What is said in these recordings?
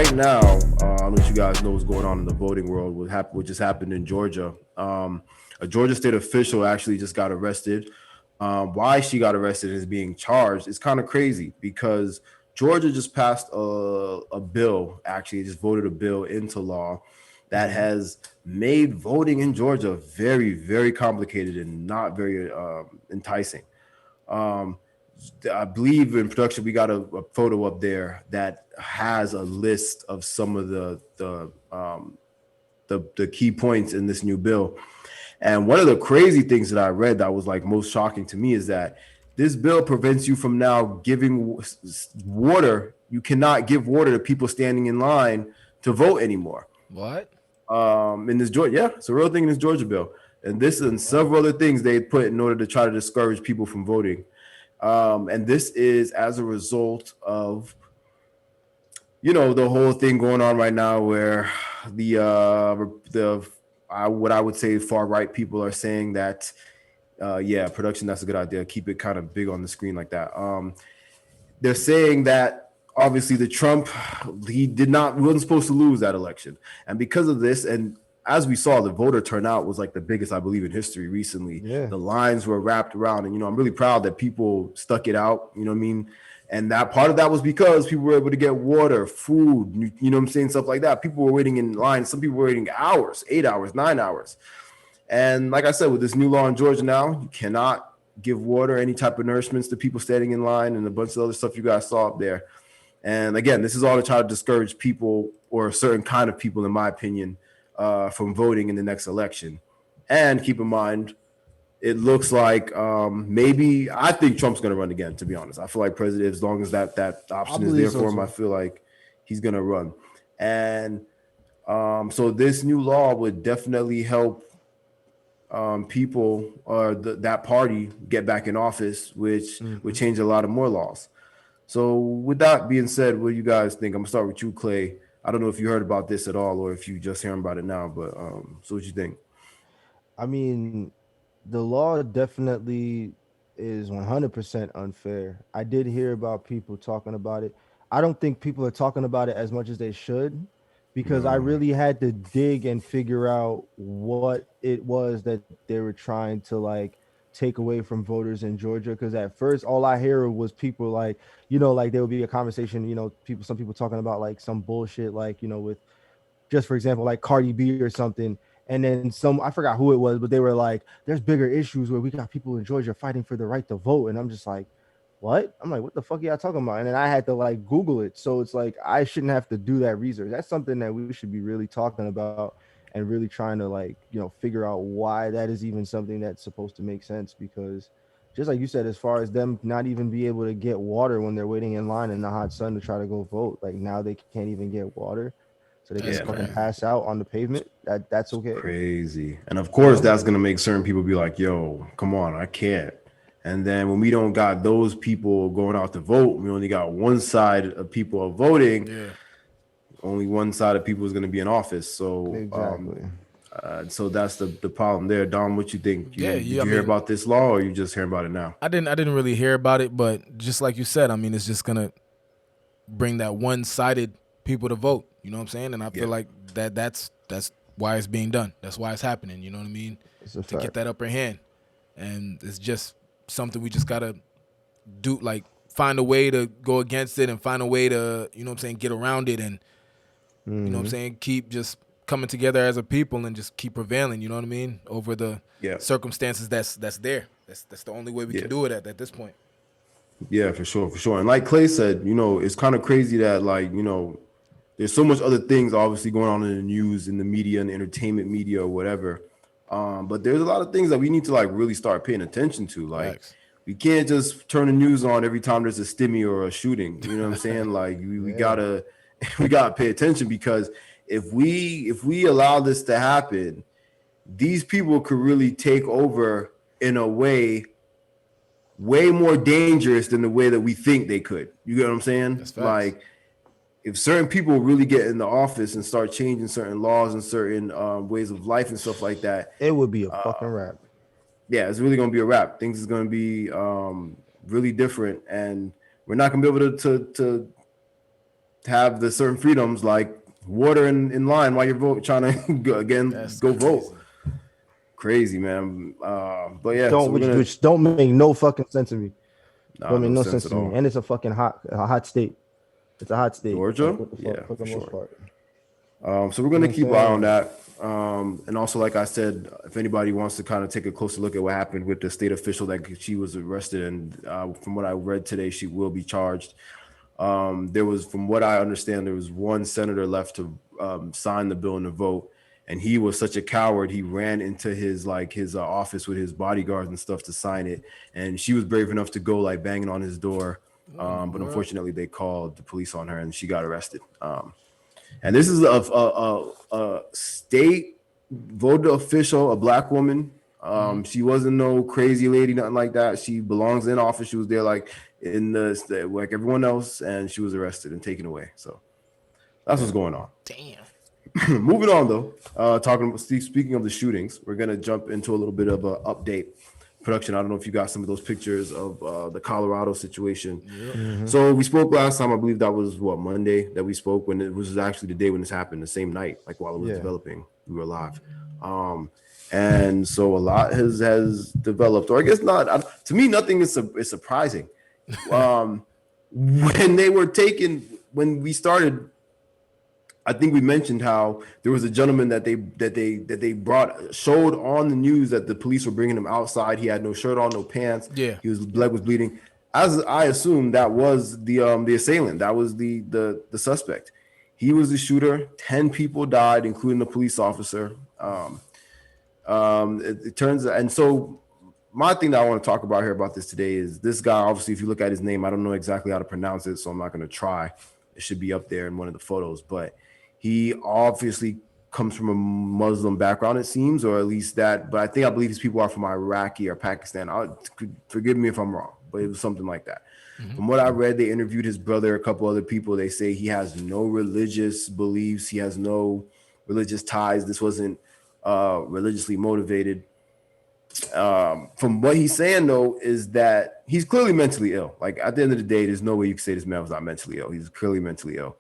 right now, I don't know if you guys know what's going on in the voting world. What just happened in Georgia? A Georgia state official actually just got arrested. Why she got arrested and is being charged is kind of crazy because Georgia just passed a bill. Actually, just voted a bill into law that has made voting in Georgia very, very complicated and not very enticing. Um, I believe in production we got a photo up there that has a list of some of the key points in this new bill. And one of the crazy things that I read that was like most shocking to me is that this bill prevents you from now giving water. You cannot give water to people standing in line to vote anymore. What? In this Georgia, yeah, it's a real thing in this Georgia bill, and this and several other things they put in order to try to discourage people from voting. And this is as a result of the whole thing going on right now where the what I would say far right people are saying that yeah, production, that's a good idea, keep it kind of big on the screen like that. They're saying that obviously the Trump, wasn't supposed to lose that election, and because of this, and as we saw, the voter turnout was like the biggest, I believe, in history recently. Yeah. The lines were wrapped around, and I'm really proud that people stuck it out. You know what I mean? And that part of that was because people were able to get water, food, you know what I'm saying, stuff like that. People were waiting in line. Some people were waiting hours, 8 hours, 9 hours. And like I said, with this new law in Georgia now, you cannot give water, any type of nourishments to people standing in line, and a bunch of other stuff you guys saw up there. And again, this is all to try to discourage people, or a certain kind of people, in my opinion, from voting in the next election. And keep in mind, it looks like maybe I think Trump's going to run again. To be honest, I feel like president, as long as that option is there for him, I feel like he's going to run. And so this new law would definitely help people or that party get back in office, which would change a lot of more laws. So with that being said, what do you guys think? I'm gonna start with you, Clay. I don't know if you heard about this at all or if you just hearing about it now, but so what you think? I mean, the law definitely is 100% unfair. I did hear about people talking about it. I don't think people are talking about it as much as they should, because I No. really had to dig and figure out what it was that they were trying to like take away from voters in Georgia. Because at first, all I hear was people like, like there would be a conversation, some people talking about like some bullshit, like, with just for example, like Cardi B or something. And then I forgot who it was, but they were like, there's bigger issues where we got people in Georgia fighting for the right to vote. And I'm just like, what? I'm like, what the fuck are y'all talking about? And then I had to like Google it. So it's like, I shouldn't have to do that research. That's something that we should be really talking about and really trying to like, figure out why that is even something that's supposed to make sense. Because just like you said, as far as them not even be able to get water when they're waiting in line in the hot sun to try to go vote, like now they can't even get water. So they can That's Yeah, fucking man. crazy. pass out on the pavement. That's okay. Crazy. And of You course, know? that's gonna make certain people be like, "Yo, come on, I can't." And then when we don't got those people going out to vote, we only got one side of people are voting. Yeah. Only one side of people is going to be in office. Exactly. So that's the problem there. Dom, what you think? Yeah, Did yeah. I you hear mean, about this law, or you just hearing about it now? I didn't really hear about it, but just like you said, I mean, it's just gonna bring that one-sided people to vote. You know what I'm saying? And I feel Yeah, like that's why it's being done. That's why it's happening. You know what I mean? It's a To get fact. that upper hand, and it's just something we just gotta do. Like find a way to go against it and find a way to what I'm saying, get around it, and what I'm Hmm. saying, keep just coming together as a people and just keep prevailing. You know what I mean? Over the yeah, circumstances that's there. That's the only way we yeah, can do it at this point. yeah, for sure, for sure. And like Clay said, it's kind of crazy that there's so much other things obviously going on in the news, in the media, and the entertainment media or whatever. But there's a lot of things that we need to like really start paying attention to. Like Facts. we can't just turn the news on every time there's a stimmy or a shooting. You know what I'm saying? Like we Yeah. gotta we gotta pay attention because if we allow this to happen, these people could really take over in a way more dangerous than the way that we think they could. You get what I'm saying? That's facts. Like if certain people really get in the office and start changing certain laws and certain ways of life and stuff like that, It would be a fucking wrap. yeah, it's really gonna be a wrap. Things is gonna be really different, and we're not gonna be able to have the certain freedoms like water in line while you're trying to That's go crazy. vote. Crazy, man. But yeah, so Don't we're gonna which don't make no fucking sense to me. Don't make no no sense sense at to me. all. And it's a hot state. It's a hot state. Like Georgia, what the yeah, fuck for for the most sure. part. So we're You going know to what I'm keep an eye saying? on Like, that. And also, like I said, if anybody wants to kind of take a closer look at what happened with the state official that she was arrested, and from what I read today, she will be charged. There was, from what I understand, there was one senator left to sign the bill and to vote, and he was such a coward. He ran into his office with his bodyguards and stuff to sign it, and she was brave enough to go like banging on his door. What in the But world? unfortunately, they called the police on her, and she got arrested. And this is a state voter official, a black woman. She wasn't no crazy lady, nothing like that. She belongs in office. She was there like in the like everyone else, and she was arrested and taken away. So that's what's going on. Damn. Moving on though, speaking of the shootings, we're gonna jump into a little bit of an update production. I don't know if you got some of those pictures of the Colorado situation. Yep. mm-hmm. So we spoke last time. I believe that was what, Monday that we spoke, when it was actually the day when this happened, the same night, like while it was Yeah. developing, we were live. And so a lot has developed, or I guess not. To me, nothing is surprising. When they were taken, when we started, I think we mentioned how there was a gentleman that they brought, showed on the news that the police were bringing him outside. He had no shirt on, no pants. Yeah. His leg was bleeding. As I assumed, that was the assailant. That was the suspect. He was the shooter. 10 people died, including the police officer. It turns out, and so my thing that I want to talk about here about this today is this guy. Obviously, if you look at his name, I don't know exactly how to pronounce it, so I'm not going to try. It should be up there in one of the photos, but he obviously comes from a Muslim background, it seems, or at least that. But I believe these people are from Iraqi or Pakistan. Forgive me if I'm wrong, but it was something like that. Mm-hmm. From what I read, they interviewed his brother, a couple other people. They say he has no religious beliefs. He has no religious ties. This wasn't religiously motivated. From what he's saying, though, is that he's clearly mentally ill. Like, at the end of the day, there's no way you can say this man was not mentally ill. He's clearly mentally ill.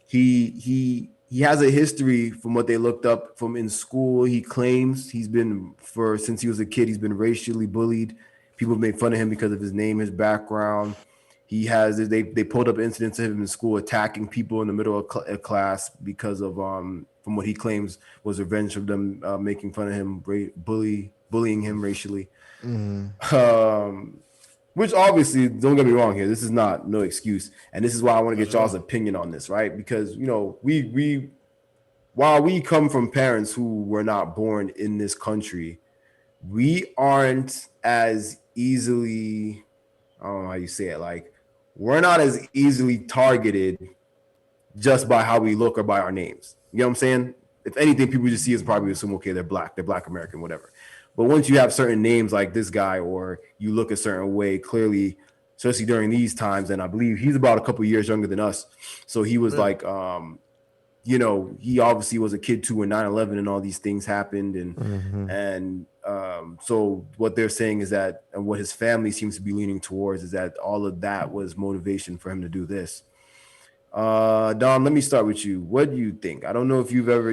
He has a history, from what they looked up from in school. He claims he's been, since he was a kid, he's been racially bullied. People have made fun of him because of his name, his background. They pulled up incidents of him in school attacking people in the middle of class because of from what he claims was revenge of them making fun of him, bullying him racially. Which obviously, don't get me wrong here, this is no excuse, and this is why I want to get y'all's opinion on this, right? Because we while we come from parents who were not born in this country, we aren't as easily, I don't know how you say it, like, we're not as easily targeted just by how we look or by our names. You know what I'm saying? If anything, people just see us probably assume, okay, they're black American, whatever. But once you have certain names like this guy, or you look a certain way, clearly, especially during these times, and I believe he's about a couple of years younger than us. So he was like, he obviously was a kid too when 9/11 and all these things happened. And so what they're saying is that, and what his family seems to be leaning towards, is that all of that was motivation for him to do this. Dom, let me start with you. What do you think? I don't know if you've ever,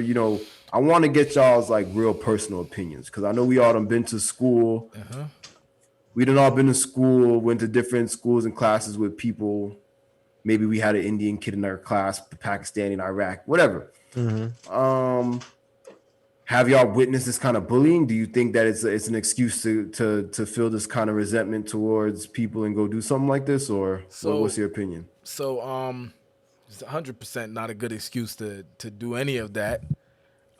I want to get y'all's like real personal opinions, because I know we all done been to school. We done all been to school, went to different schools and classes with people. Maybe we had an Indian kid in our class, Pakistani in Iraq, whatever. Have y'all witnessed this kind of bullying? Do you think that it's an excuse to feel this kind of resentment towards people and go do something like this, or what's your opinion? So it's 100% not a good excuse to do any of that.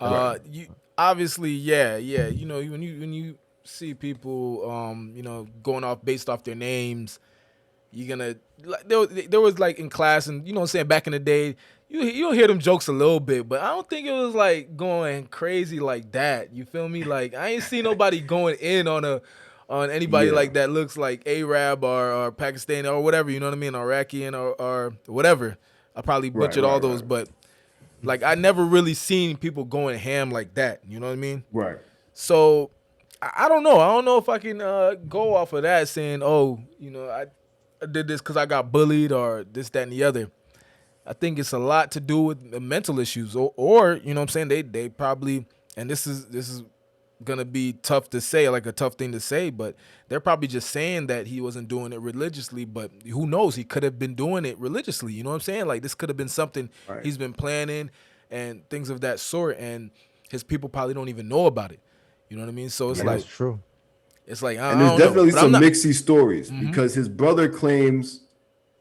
Right. You obviously, yeah. When you see people, going off based off their names, you're gonna, like, there was like in class, and saying back in the day, you'll hear them jokes a little bit, but I don't think it was like going crazy like that. You feel me? Like, I ain't seen nobody going in on anybody like that looks like Arab or Pakistani or whatever, you know what I mean, Iraqi or whatever. I probably butchered all those, but like, I never really seen people going ham like that. You know what I mean? Right. So I don't know. I don't know if I can go off of that saying, oh, I did this because I got bullied or this, that, and the other. I think it's a lot to do with mental issues, or you know what I'm saying, they probably, and this is gonna be tough to say, like a tough thing to say, but they're probably just saying that he wasn't doing it religiously, but who knows, he could have been doing it religiously, you know what I'm saying, like this could have been something Right. he's been planning and things of that sort, and his people probably don't even know about it, you know what I mean, so it's And Yeah. that's like, true. it's like And I there's don't know, definitely but I'm some not. mixy stories because his brother claims,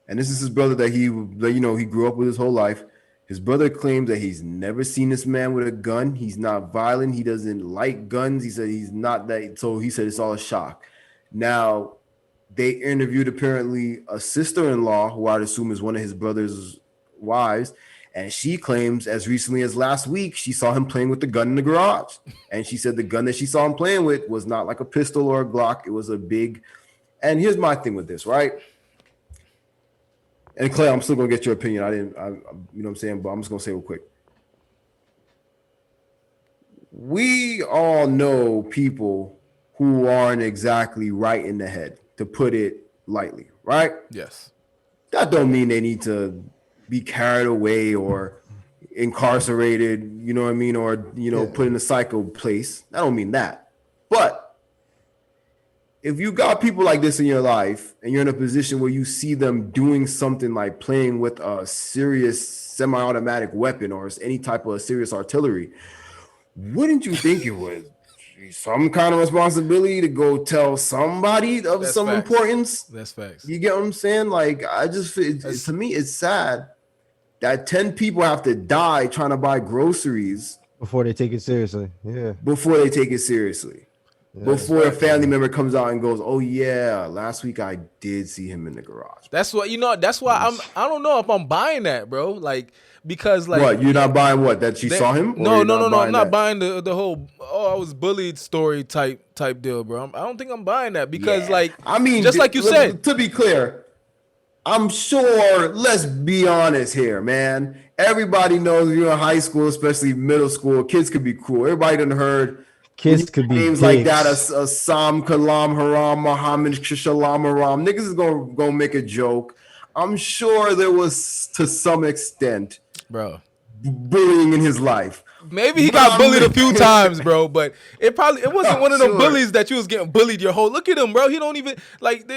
and this is his brother that he grew up with his whole life. His brother claims that he's never seen this man with a gun. He's not violent. He doesn't like guns. He said he's not that. So he said it's all a shock. Now, they interviewed apparently a sister-in-law, who I'd assume is one of his brother's wives, and she claims as recently as last week she saw him playing with the gun in the garage. And she said the gun that she saw him playing with was not like a pistol or a Glock. It was a big. And here's my thing with this, right? And Clay, I'm still gonna get your opinion. You know what I'm saying, but I'm just gonna say real quick. We all know people who aren't exactly right in the head, to put it lightly, right? Yes. That don't mean they need to be carried away or incarcerated, you know what I mean, or Yeah. put in a psycho place. That don't mean that. But if you got people like this in your life and you're in a position where you see them doing something like playing with a serious semi-automatic weapon or any type of serious artillery, wouldn't you think it was some kind of responsibility to go tell somebody of That's some facts. importance? That's facts. You get what I'm saying? Like, I just, to me, it's sad that 10 people have to die trying to buy groceries Before they take it seriously. Yeah. before they take it seriously. Yeah. Before a family member comes out and goes, "Oh yeah, last week I did see him in the garage." That's what, that's why I don't know if I'm buying that, bro. Like, because like, What, you're not buying what, that she saw him? Or No, you're no, no, not no. I'm buying not that? buying the whole I was bullied story type deal, bro. I don't think I'm buying that because Yeah. like, I mean, just like you said, to be clear, I'm sure, let's be honest here, man. Everybody knows you're in high school, especially middle school, kids could be cruel. Everybody done heard when you Kids could be names like that, dicks. Assam Kalam Haram Muhammad Shalom Haram. Niggas is gonna make a joke. I'm sure there was, to some extent, bro. bullying in his life. Maybe he But got bullied a few times, bro. But it wasn't one of them Sure. bullies that you was getting bullied your whole. Look at him, bro. He don't even like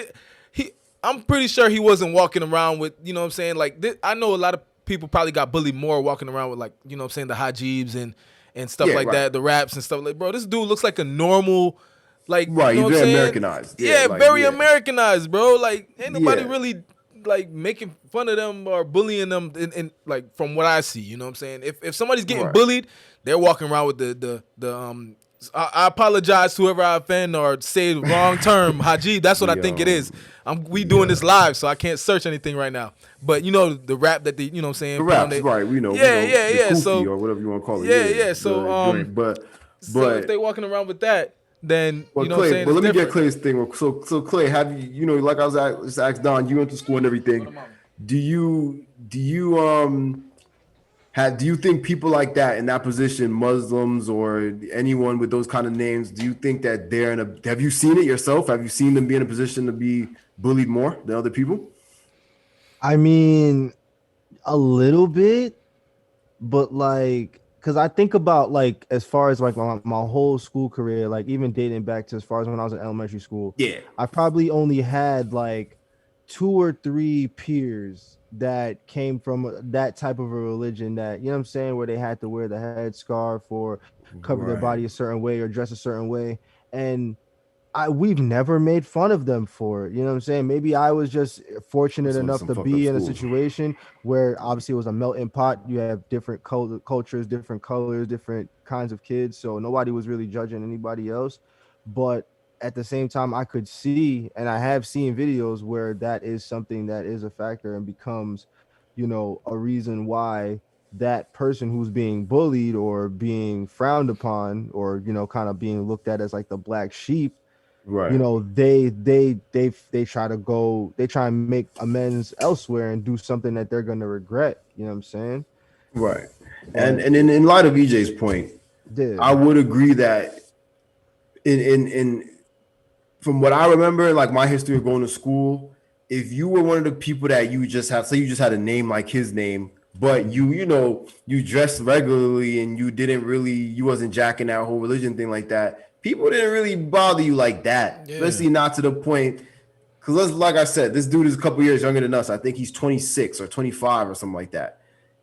he. I'm pretty sure he wasn't walking around with, you know what I'm saying. Like I know a lot of people probably got bullied more walking around with, like, you know what I'm saying, the hajibs and stuff Yeah, like right. that, the raps and stuff. Like, bro, this dude looks like a normal, like, Right, you know he's what I'm very saying? Americanized. Yeah, like, very Americanized, bro. Like, ain't nobody Yeah. really like making fun of them or bullying them in like, from what I see, you know what I'm saying? If somebody's getting Right. bullied, they're walking around with the I apologize to whoever I offend or say the wrong term, Hajib. That's what I think it is. We doing this live, so I can't search anything right now. But you know the rap that they, you know what I'm saying, The put on raps, their- right? We know. Yeah, we know, yeah, the yeah. kufi, So or whatever you want to call it. yeah. So the joint. But so if they walking around with that, then But you know Clay, what I'm saying. but let It's me get different. Clay's thing. So Clay, have you like I was just asked Don, you went to school and everything. Do you think people like that in that position, Muslims or anyone with those kind of names, do you think that they're in a? Have you seen it yourself? Have you seen them be in a position to be bullied more than other people? I mean, a little bit, but like, because I think about, like, as far as like my whole school career, like even dating back to as far as when I was in elementary school, Yeah. I probably only had like 2 or 3 peers that came from that type of a religion, that, you know what I'm saying, where they had to wear the headscarf or cover their Right. body a certain way or dress a certain way. And we've never made fun of them for it. You know what I'm saying? Maybe I was just fortunate Some enough to fucked be up in a schools. situation where obviously it was a melting pot. You have different cultures, different colors, different kinds of kids. So nobody was really judging anybody else. But at the same time, I could see, and I have seen videos where that is something that is a factor and becomes, a reason why that person who's being bullied or being frowned upon or, kind of being looked at as like the black sheep, Right. they try and make amends elsewhere and do something that they're going to regret, you know what I'm saying? Right. And But in light of EJ's point, yeah, I would agree that in from what I remember, like my history of going to school, if you were one of the people that you just had, say you just had a name like his name, but you dressed regularly and you wasn't jacking that whole religion thing like that. People didn't really bother you like that, Yeah. especially not to the point. Because like I said, this dude is a couple years younger than us. I think he's 26 or 25 or something like that.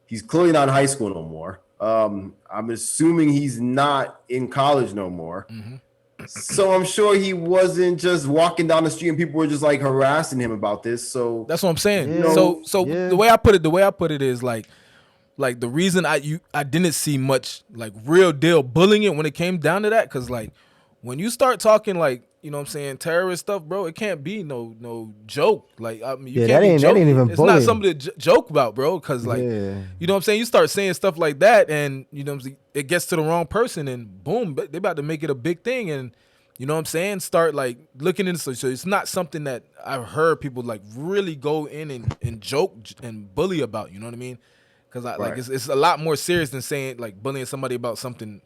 He's clearly not in high school no more. I'm assuming he's not in college no more. Mm-hmm. So I'm sure he wasn't just walking down the street and people were just like harassing him about this. So That's what I'm saying. Yeah. So Yeah. the way I put it is like the reason I didn't see much like real deal bullying when it came down to that, because like when you start talking like, you know what I'm saying, terrorist stuff, bro, it can't be no joke. Like, I mean, you Yeah, can't that be ain't joking. even It's bullying. not something to joke about, bro, because like, Yeah. you know what I'm saying, you start saying stuff like that and, you know what I'm saying, it gets to the wrong person and boom, they about to make it a big thing and, you know what I'm saying, start like looking into, so it's not something that I've heard people like really go in and joke and bully about, you know what I mean? Because like Right. it's a lot more serious than saying like bullying somebody about something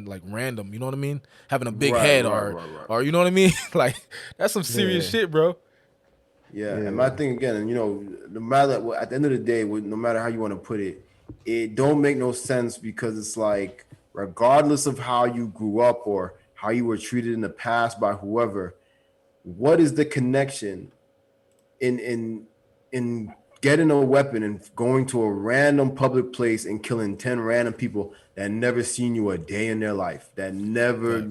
like random. You know what I mean? Having a big head Right. or you know what I mean? Like that's some serious Yeah. shit, bro. Yeah, and my thing again, no matter what, at the end of the day, no matter how you want to put it, it don't make no sense because it's like, regardless of how you grew up or how you were treated in the past by whoever, what is the connection in getting a weapon and going to a random public place and killing 10 random people that never seen you a day in their life, that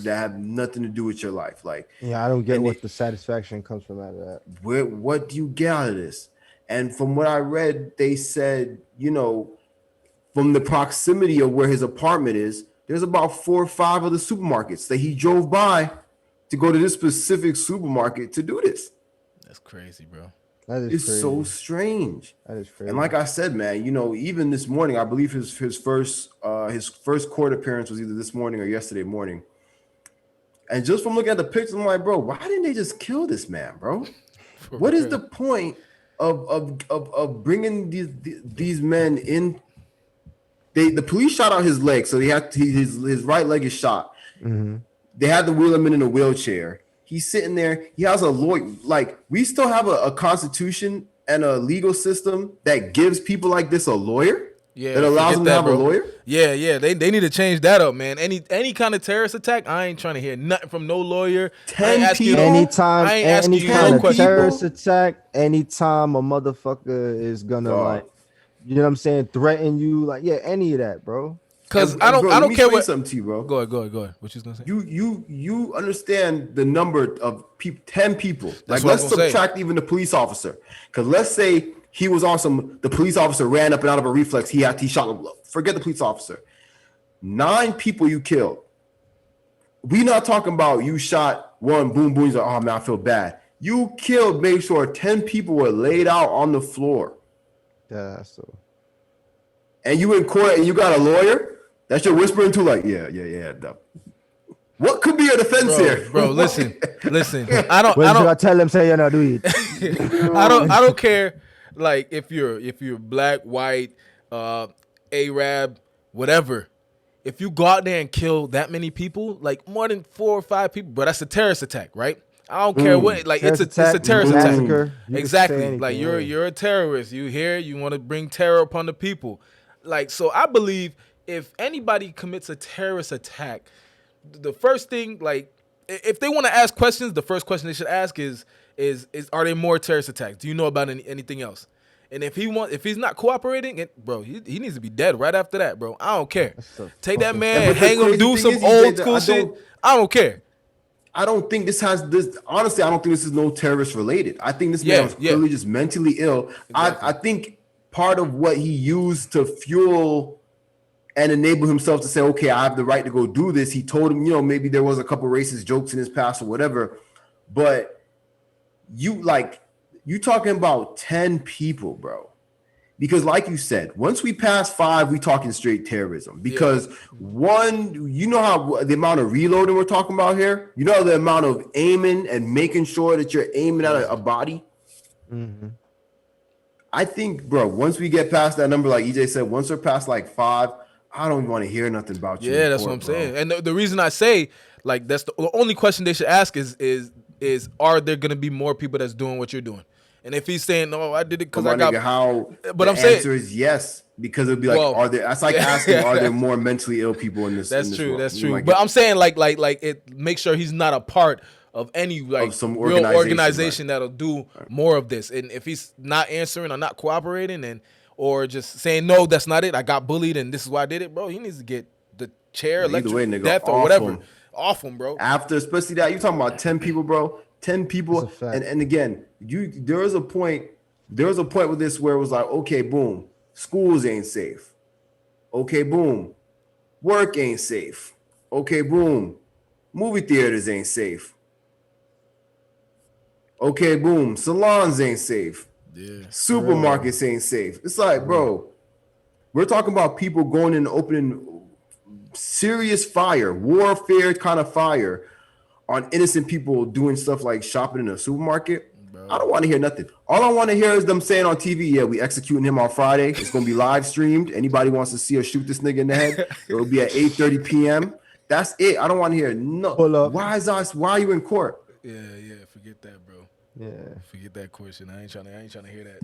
have nothing to do with your life, like. Yeah, I don't get And what the satisfaction comes from out of that. what do you get out of this? And from what I read, they said, from the proximity of where his apartment is, there's about 4 or 5 other supermarkets that he drove by to go to this specific supermarket to do this. That's crazy, bro. That is It's crazy. so strange. That is crazy. And like I said, man, even this morning, I believe his first court appearance was either this morning or yesterday morning. And just from looking at the pictures, I'm like, bro, why didn't they just kill this man, bro? What is the point of bringing these men in? The police shot out his leg, so his right leg is shot. Mm-hmm. They had to wheel him in a wheelchair. He's sitting there. He has a lawyer. Like, we still have a constitution and a legal system that gives people like this a lawyer. Yeah, that allows them to have bro. a lawyer. Yeah. They need to change that up, man. Any kind of terrorist attack, I ain't trying to hear nothing from no lawyer. 10 people. Anytime, I ain't any asking you kind no of question. terrorist attack, anytime a motherfucker is gonna like, you know what I'm saying, threaten you, like, yeah, any of that, bro. Because And, I bro, don't let me care explain what. something to you, bro. Go ahead. What you was gonna say? You understand the number of people, 10 people. That's Like, what I let's was gonna say. subtract even the police officer. Because let's say he was awesome. The police officer ran up and out of a reflex. He shot him. Forget the police officer. 9 people you killed. We not talking about you shot one, boom, boom. He's like, oh man, I feel bad. You killed, made sure 10 people were laid out on the floor. Yeah, so And you in court and you got a lawyer that you're whispering to, like, yeah. What could be your defense here, Bro? Listen. I when should I don't. tell them say you're not doing it? I don't care. Like if you're black, white, Arab, whatever. If you go out there and kill that many people, like more than 4 or 5 people, bro, that's a terrorist attack, right? I don't care what. Like it's a terrorist attack. massacre. You can say Exactly. anything, Like yeah. you're a terrorist. You here, you want to bring terror upon the people. Like, so I believe if anybody commits a terrorist attack, the first thing, like, if they want to ask questions, the first question they should ask is are there more terrorist attacks? Do you know about anything else? And if he's not cooperating, bro, he needs to be dead right after that, bro. I don't care. Take that man, But the hang him, crazy do thing some is, old that school shit. I don't care. I don't think this has this. Honestly, I don't think this is no terrorist related. I think this man was clearly just mentally ill. Exactly. I think part of what he used to fuel and enable himself to say, okay, I have the right to go do this. He told him, maybe there was a couple racist jokes in his past or whatever, but you talking about 10 people, bro. Because like you said, once we pass 5, we talking straight terrorism. Because one, how the amount of reloading we're talking about here? You know the amount of aiming and making sure that you're aiming at a body? Mm-hmm. I think, bro, once we get past that number, like EJ said, once we're past like 5, I don't want to hear nothing about you. Yeah, that's what I'm saying. And the reason I say, like, that's the only question they should ask is are there going to be more people that's doing what you're doing? And if he's saying, "No, I did it because But I my got," nigga, how but the I'm saying, answer is yes, because it'd be like, well, are there? That's like asking, are there more mentally ill people in this? that's in this true. world? That's You true. might But get I'm saying like it make sure he's not a part of any of like some real organization, organization that'll do more of this. And if he's not answering or not cooperating and or just saying no, that's not it. I got bullied and this is why I did it, bro. He needs to get the chair, Either way, electric nigga, death or off whatever him. off him, bro. After, especially that, you talking about 10 people, bro. 10 That's a people, fact. and again, there was a point with this where it was like, okay, boom, schools ain't safe. Okay, boom, work ain't safe. Okay, boom, movie theaters ain't safe. Okay, boom, salons ain't safe. Yeah. Supermarkets ain't safe. It's like, bro, we're talking about people going and opening serious fire, warfare kind of fire on innocent people doing stuff like shopping in a supermarket. Bro. I don't want to hear nothing. All I want to hear is them saying on TV, yeah, we executing him on Friday. It's going to be live streamed. Anybody wants to see us shoot this nigga in the head, it will be at 8:30 p.m. That's it. I don't want to hear no. Pull up. Why are you in court? Yeah, forget that, bro. Yeah. Forget that question. I ain't trying to hear that.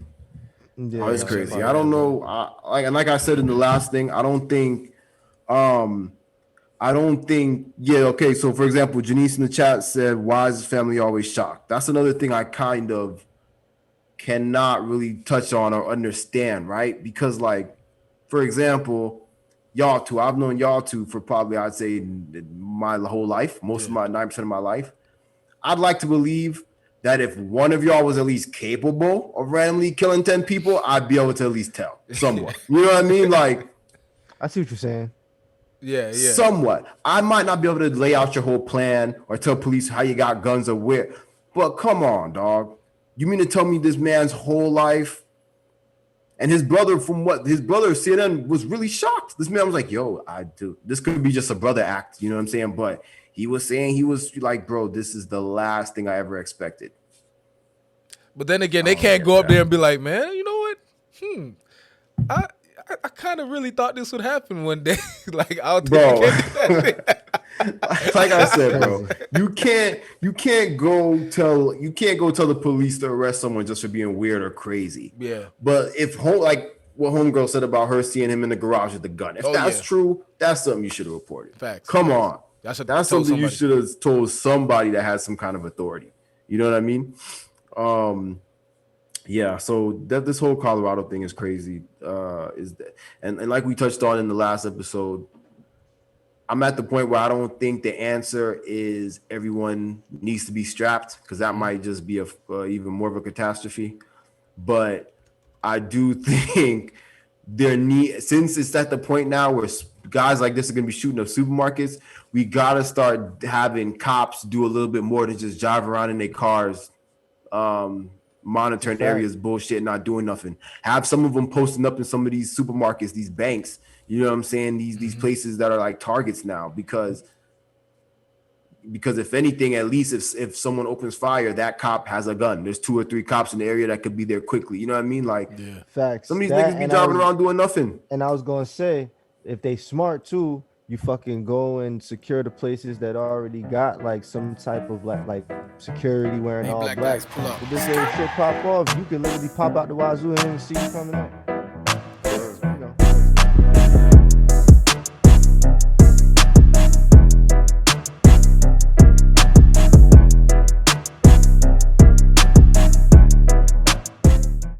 Yeah. Oh, it's Yeah, crazy. yeah, I don't yeah, know. Like I said in the last thing, I don't think. Yeah. Okay. So for example, Janice in the chat said, "Why is his family always shocked?" That's another thing I kind of cannot really touch on or understand, right? Because like, for example, y'all two, I've known y'all two for probably I'd say my whole life, most of my 9% of my life. I'd like to believe that if one of y'all was at least capable of randomly killing 10 people, I'd be able to at least tell somewhat. You know what I mean? Like, I see what you're saying. Yeah. somewhat. I might not be able to lay out your whole plan or tell police how you got guns or where, but come on, dog. You mean to tell me this man's whole life and his brother, CNN was really shocked. This man was like, yo, this could be just a brother act. You know what I'm saying? But he was saying, he was like, bro, this is the last thing I ever expected. But then again, they can't go up there and be like, man, you know what? I kind of really thought this would happen one day. Like, I'll take Bro. it. Like I said, bro, you can't go tell the police to arrest someone just for being weird or crazy. Yeah. But if like what homegirl said about her seeing him in the garage with the gun, if that's true, that's something you should have reported. Facts. Come on, That's something you should have told somebody that has some kind of authority. You know what I mean? Yeah. So this whole Colorado thing is crazy. And like we touched on in the last episode, I'm at the point where I don't think the answer is everyone needs to be strapped, because that might just be even more of a catastrophe. But I do think since it's at the point now where guys like this are going to be shooting up supermarkets, we got to start having cops do a little bit more than just drive around in their cars, monitoring areas, bullshit, not doing nothing. Have some of them posting up in some of these supermarkets, these banks. You know what I'm saying? These places that are like targets now, because if anything, at least if someone opens fire, that cop has a gun. There's 2 or 3 cops in the area that could be there quickly. You know what I mean? Like, Facts. some of these niggas be driving around doing nothing. And I was gonna say, if they smart too, you fucking go and secure the places that already got like some type of like security wearing all black. Pull up. If this little shit pop off, you can literally pop out the wazoo and see you coming up.